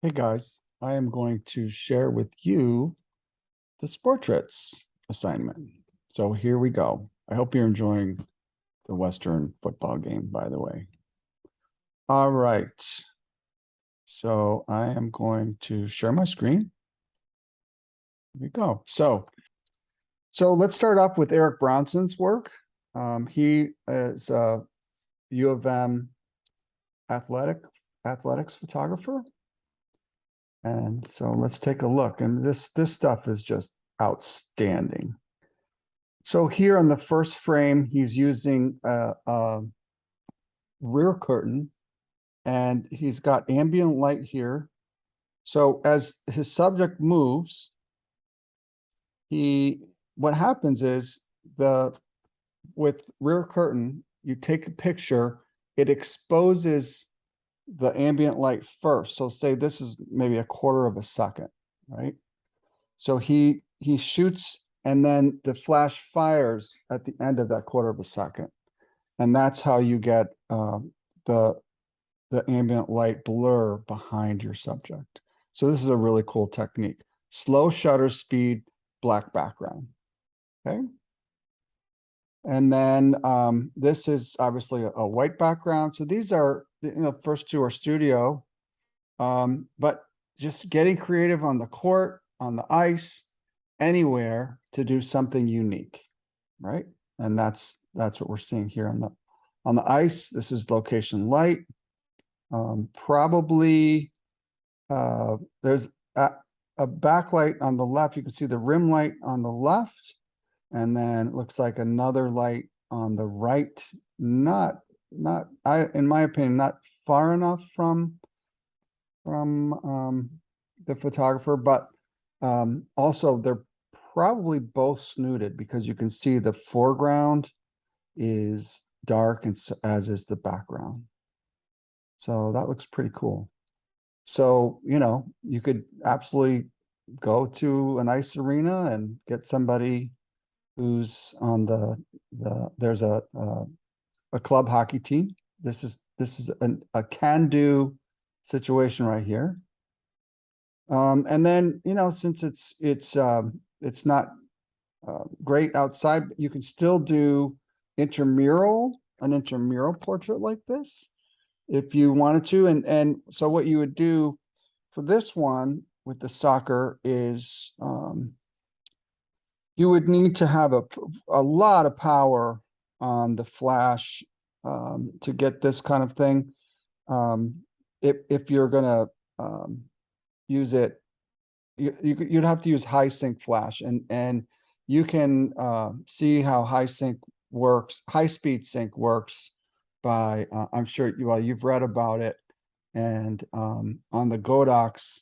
Hey guys, I am going to share with you the Sportraits assignment. So here we go. I hope you're enjoying the Western football game, by the way. All right. So I am going to share my screen. Here we go. So let's start off with Eric Bronson's work. He is a U of M athletics photographer. And so let's take a look. And this stuff is just outstanding. So here on the first frame, he's using a rear curtain, and he's got ambient light here. So as his subject moves, what happens is with rear curtain, you take a picture, it exposes the ambient light first. So say this is maybe a quarter of a second, right? So he shoots, and then the flash fires at the end of that quarter of a second. And that's how you get the ambient light blur behind your subject. So this is a really cool technique. Slow shutter speed, black background, okay? And then this is obviously a white background. So these are, first two are studio, but just getting creative on the court, on the ice, anywhere to do something unique, right? And that's what we're seeing here on the ice. This is location light. Probably there's a backlight on the left. You can see the rim light on the left, and then it looks like another light on the right. Not in my opinion, not far enough from the photographer, but also they're probably both snooted, because you can see the foreground is dark, and as is the background. So that looks pretty cool. So, you could absolutely go to an ice arena and get somebody who's on there's a club hockey team. This is a can-do situation right here. And then, since it's not great outside, but you can still do an intramural portrait like this if you wanted to. And so what you would do for this one with the soccer is you would need to have a lot of power on the flash to get this kind of thing. If you're gonna use it, you'd have to use high sync flash, and you can see how high speed sync works by I'm sure you've read about it, and on the Godox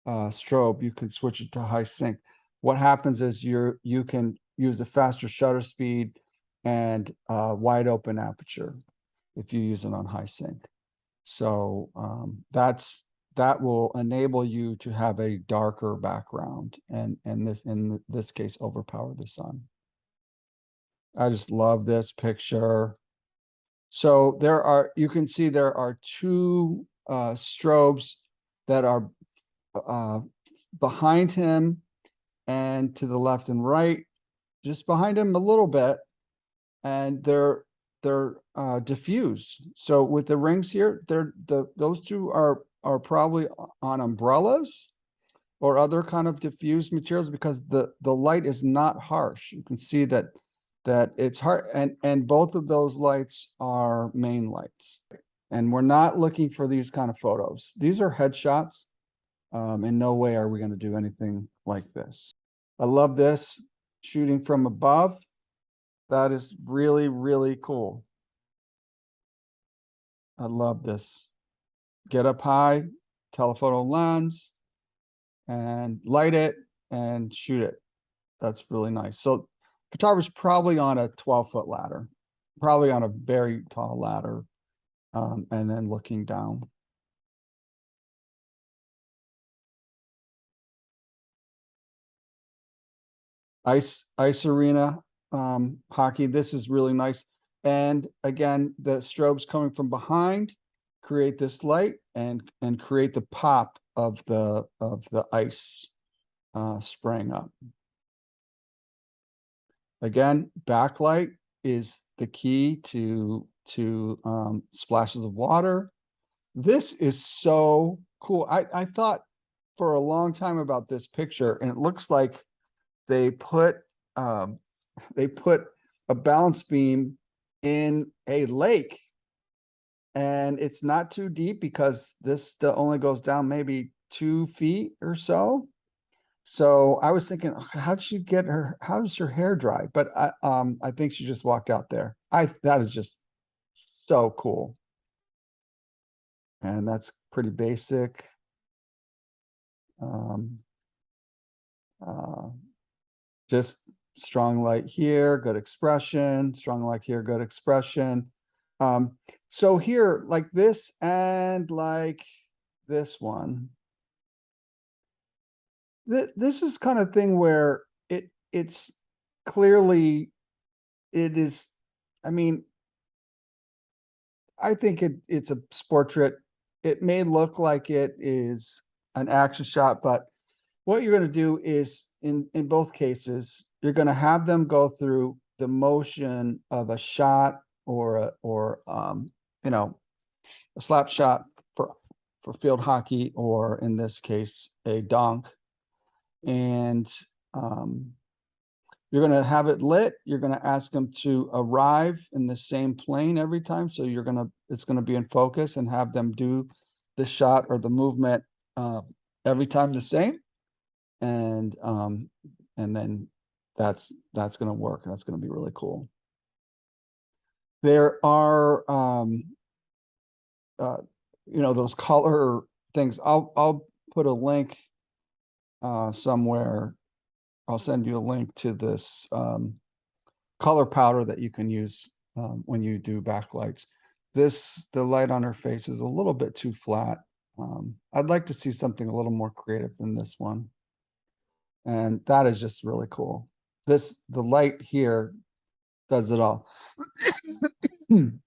strobe you can switch it to high sync. What happens is you can use a faster shutter speed and wide open aperture if you use it on high sync. So that will enable you to have a darker background, and in this case overpower the sun. I just love this picture. So you can see there are two strobes that are behind him and to the left and right, just behind him a little bit, and they're diffuse. So with the rings here, those two are probably on umbrellas or other kind of diffused materials, because the light is not harsh. You can see that it's hard, and both of those lights are main lights. And we're not looking for these kind of photos. These are headshots. In no way are we going to do anything like this. I love this, shooting from above. That is really, really cool. I love this. Get up high, telephoto lens, and light it and shoot it. That's really nice. So photographer's probably on a 12-foot ladder, probably on a very tall ladder, and then looking down. Ice arena hockey. This is really nice. And again, the strobe's coming from behind, create this light and create the pop of the ice spraying up. Again, backlight is the key to splashes of water. This is so cool. I thought for a long time about this picture, and it looks like they put a balance beam in a lake, and it's not too deep because this only goes down maybe 2 feet or so. So I was thinking, how does her hair dry? But I think she just walked out there. That is just so cool. And that's pretty basic. Just strong light here, good expression, strong light here, good expression. So here, like this and like this one, this is kind of thing where it's clearly, it is, I mean, I think it's a portrait. It may look like it is an action shot, but what you're going to do is in both cases, you're going to have them go through the motion of a shot or you know, a slap shot for field hockey, or in this case, a donk. And you're going to have it lit. You're going to ask them to arrive in the same plane every time. So it's going to be in focus, and have them do the shot or the movement every time the same. And then that's going to work. That's going to be really cool. There are you know, those color things. I'll put a link somewhere. I'll send you a link to this color powder that you can use when you do backlights. The light on her face is a little bit too flat. I'd like to see something a little more creative than this one. And that is just really cool. The light here does it all.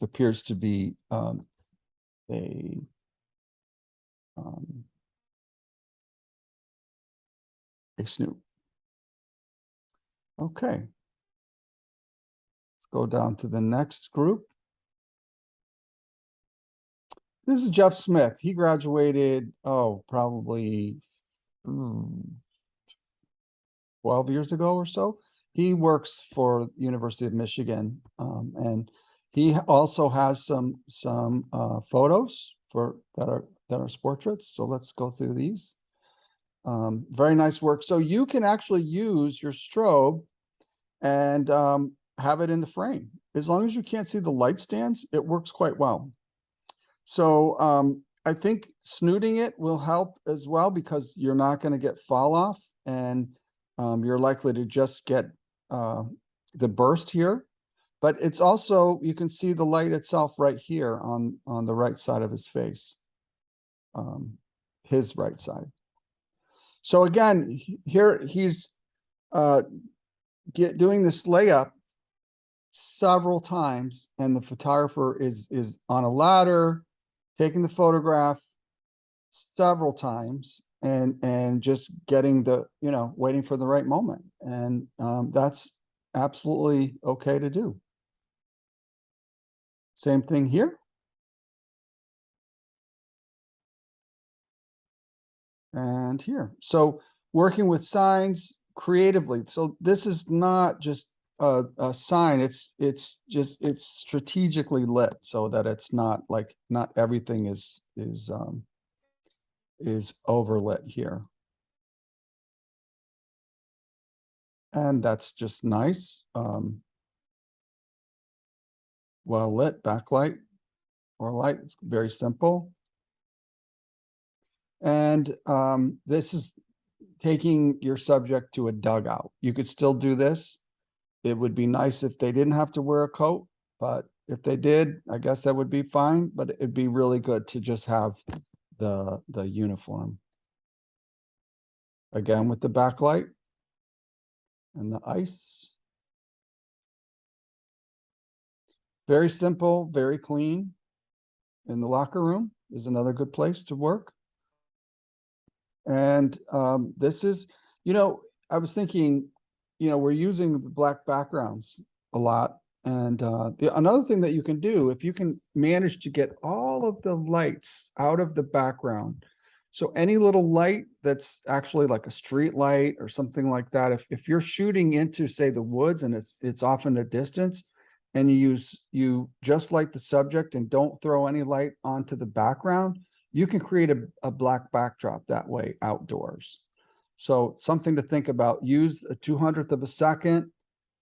Appears to be a snoop. Okay. Let's go down to the next group. This is Jeff Smith. He graduated, probably 12 years ago or so. He works for the University of Michigan, and he also has some photos that are portraits. So let's go through these. Very nice work. So you can actually use your strobe and have it in the frame. As long as you can't see the light stands, it works quite well. So I think snooting it will help as well, because you're not going to get fall off, and you're likely to just get the burst here. But it's also, you can see the light itself right here on the right side of his face, his right side. So again, here he's doing this layup several times, and the photographer is on a ladder taking the photograph several times, and just getting the, you know, waiting for the right moment. And that's absolutely okay to do. Same thing here. And here. So working with signs creatively. So this is not just a sign, it's strategically lit so that it's not like, not everything is overlit here. And that's just nice. Well lit backlight or light. It's very simple. And this is taking your subject to a dugout. You could still do this. It would be nice if they didn't have to wear a coat, but if they did, I guess that would be fine. But it'd be really good to just have the uniform. Again, with the backlight and the ice. Very simple, very clean. in the locker room is another good place to work. And this is, I was thinking, we're using black backgrounds a lot. And another thing that you can do, if you can manage to get all of the lights out of the background, so any little light that's actually like a street light or something like that, if you're shooting into, say, the woods and it's off in the distance, and you just light the subject and don't throw any light onto the background, you can create a black backdrop that way outdoors. So something to think about. Use a 200th of a second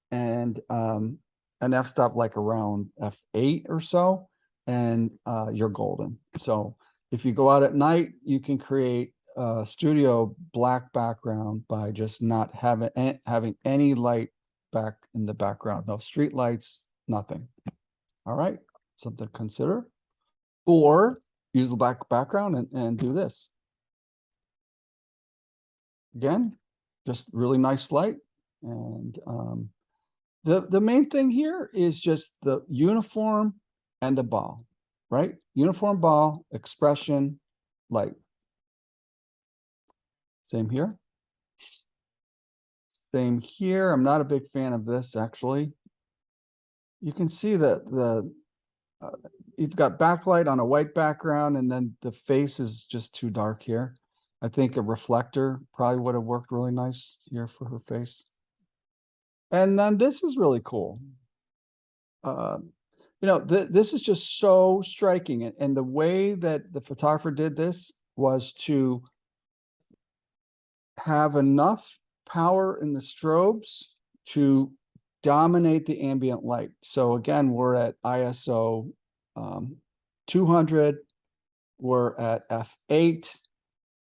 and an f-stop like around f8 or so, and you're golden. So if you go out at night, you can create a studio black background by just not having any light back in the background. No street lights, nothing. All right, something to consider. Or use the black background and do this. Again, just really nice light. And the main thing here is just the uniform and the ball, right? Uniform, ball, expression, light. Same here. Same here. I'm not a big fan of this, actually. You can see that you've got backlight on a white background, and then the face is just too dark here. I think a reflector probably would have worked really nice here for her face. And then this is really cool. This is just so striking. And the way that the photographer did this was to have enough power in the strobes to dominate the ambient light. So again, we're at ISO 200, we're at f8,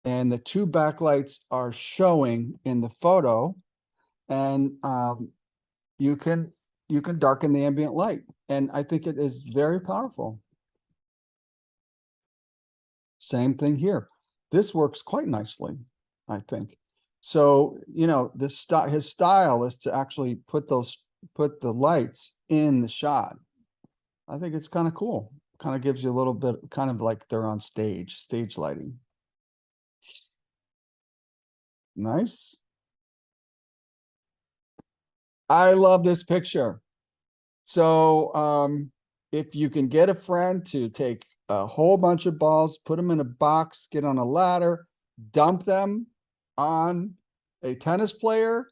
and the two backlights are showing in the photo, and you can darken the ambient light, and I think it is very powerful. Same thing here. This works quite nicely, I think. So, his style is to actually put the lights in the shot. I think it's kind of cool. Kind of gives you a little bit, kind of like they're on stage lighting. Nice. I love this picture. So if you can get a friend to take a whole bunch of balls, put them in a box, get on a ladder, dump them on a tennis player,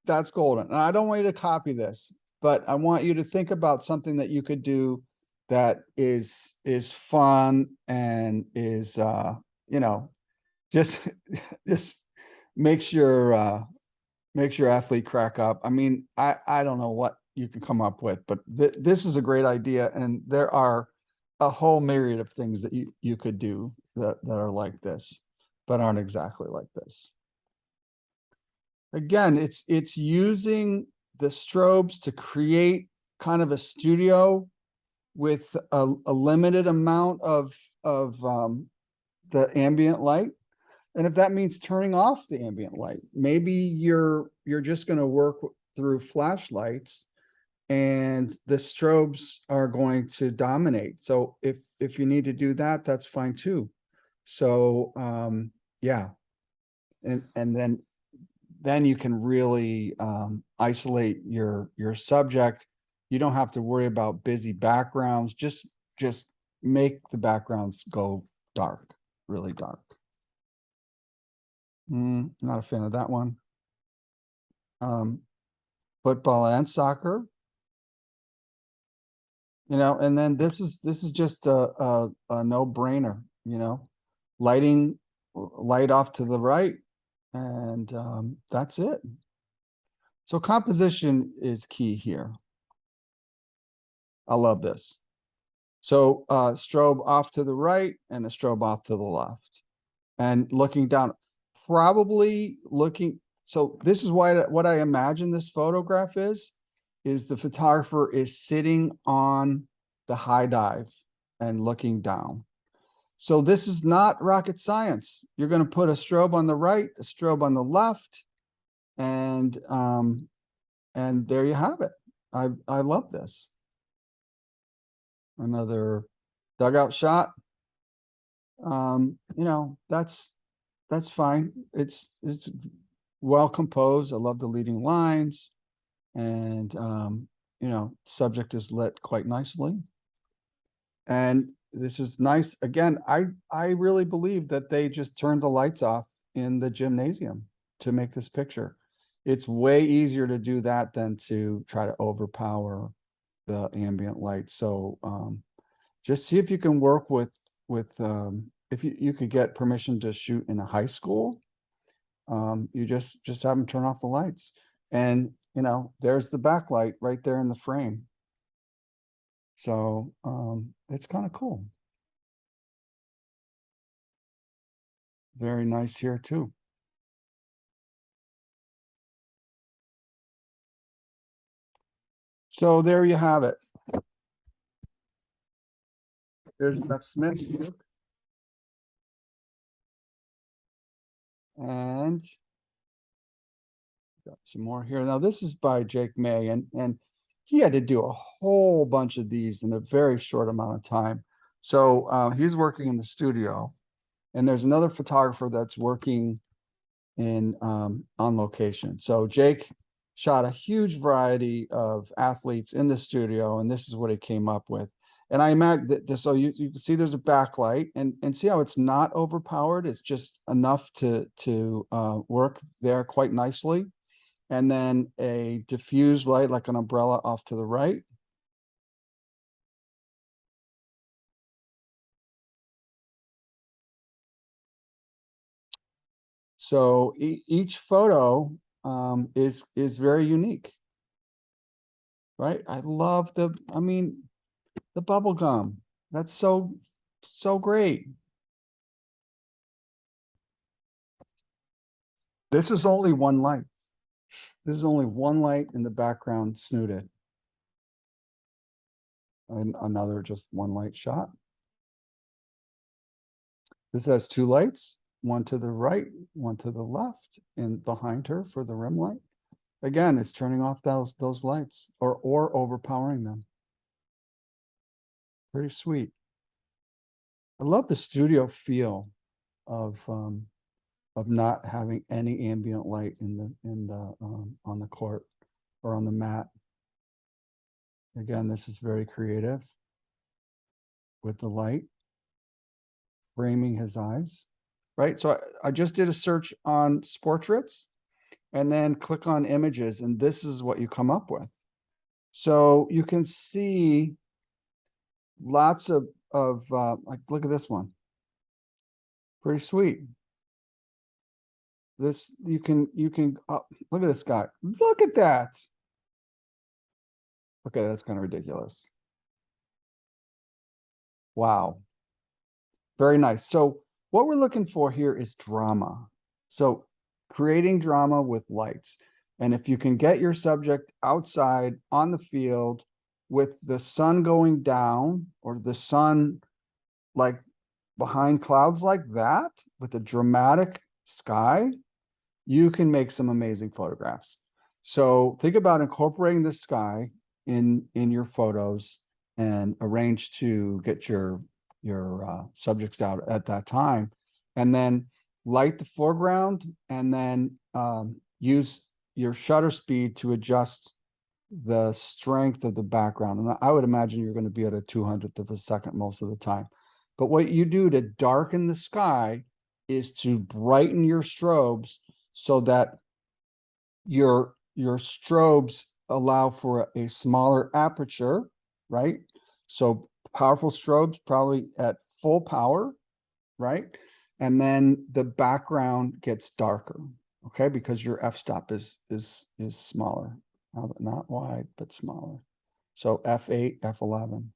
that's golden. And I don't want you to copy this, but I want you to think about something that you could do that is fun and is just just makes your athlete crack up. I mean, I don't know what you can come up with, but this is a great idea, and there are a whole myriad of things that you could do that are like this, but aren't exactly like this. Again, it's using the strobes to create kind of a studio with a limited amount of the ambient light. And if that means turning off the ambient light, maybe you're just going to work through flashlights, and the strobes are going to dominate. So if you need to do that, that's fine too. So yeah, and then you can really isolate your subject. You don't have to worry about busy backgrounds. Just make the backgrounds go dark, really dark. Not a fan of that one. Football and soccer. And then this is just a no-brainer, light off to the right, and that's it. So composition is key here. I love this. So strobe off to the right and a strobe off to the left, and looking down, probably looking. So this is what I imagine this photograph is the photographer is sitting on the high dive and looking down. So this is not rocket science. You're going to put a strobe on the right, a strobe on the left, and there you have it. I love this. Another dugout shot. You know, that's fine. It's well composed. I love the leading lines, and you know, subject is lit quite nicely. And this is nice. Again, I really believe that they just turned the lights off in the gymnasium to make this picture. It's way easier to do that than to try to overpower the ambient light. So just see if you can work with if you could get permission to shoot in a high school. You just have them turn off the lights, and you know, there's the backlight right there in the frame. So it's kind of cool. Very nice here too. So there you have it. There's Jeff Smith. And got some more here. Now this is by Jake May, and he had to do a whole bunch of these in a very short amount of time. So he's working in the studio, and there's another photographer that's working in on location. So Jake shot a huge variety of athletes in the studio, and this is what he came up with. And I imagine that, so you can see there's a backlight, and see how it's not overpowered. It's just enough to work there quite nicely. And then a diffuse light like an umbrella off to the right. So each photo is very unique, right? I love I mean, the bubble gum. That's so great. This is only one light. This is only one light in the background snooted. And another just one light shot. This has two lights, one to the right, one to the left, and behind her for the rim light. Again, it's turning off those lights or overpowering them. Pretty sweet. I love the studio feel of not having any ambient light in the on the court or on the mat. Again, this is very creative with the light framing his eyes, right? So I just did a search on Sportraits and then click on images, and this is what you come up with. So you can see lots of like, look at this one. Pretty sweet. This you can look at this guy. Look at that. Okay, that's kind of ridiculous. Wow. Very nice. So what we're looking for here is drama. So creating drama with lights. And if you can get your subject outside on the field with the sun going down or the sun like behind clouds like that with a dramatic sky, you can make some amazing photographs. So think about incorporating the sky in your photos and arrange to get your subjects out at that time, and then light the foreground, and then use your shutter speed to adjust the strength of the background. And I would imagine you're going to be at a 200th of a second most of the time. But what you do to darken the sky is to brighten your strobes so that your strobes allow for a smaller aperture, right? So powerful strobes probably at full power, right? And then the background gets darker, okay? Because your f-stop is smaller, not wide, but smaller. So f8, f11.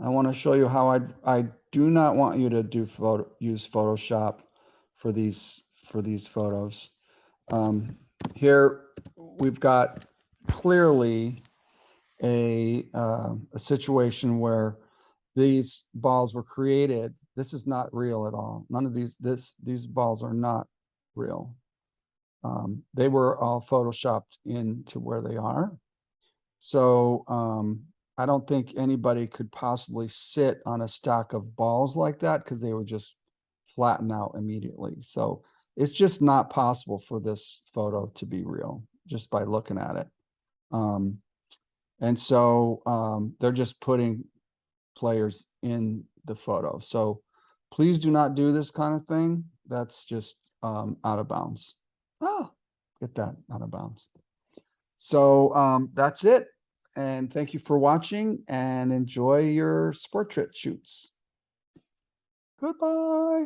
I want to show you how I do not want you to use Photoshop for these photos. Here we've got clearly a situation where these balls were created. This is not real at all. None of these balls are not real. They were all photoshopped into where they are. So I don't think anybody could possibly sit on a stack of balls like that because they would just flatten out immediately. So it's just not possible for this photo to be real just by looking at it. And so they're just putting players in the photo. So please do not do this kind of thing. That's just out of bounds. Oh, get that out of bounds. So that's it. And thank you for watching and enjoy your Sportraits shoots. Goodbye.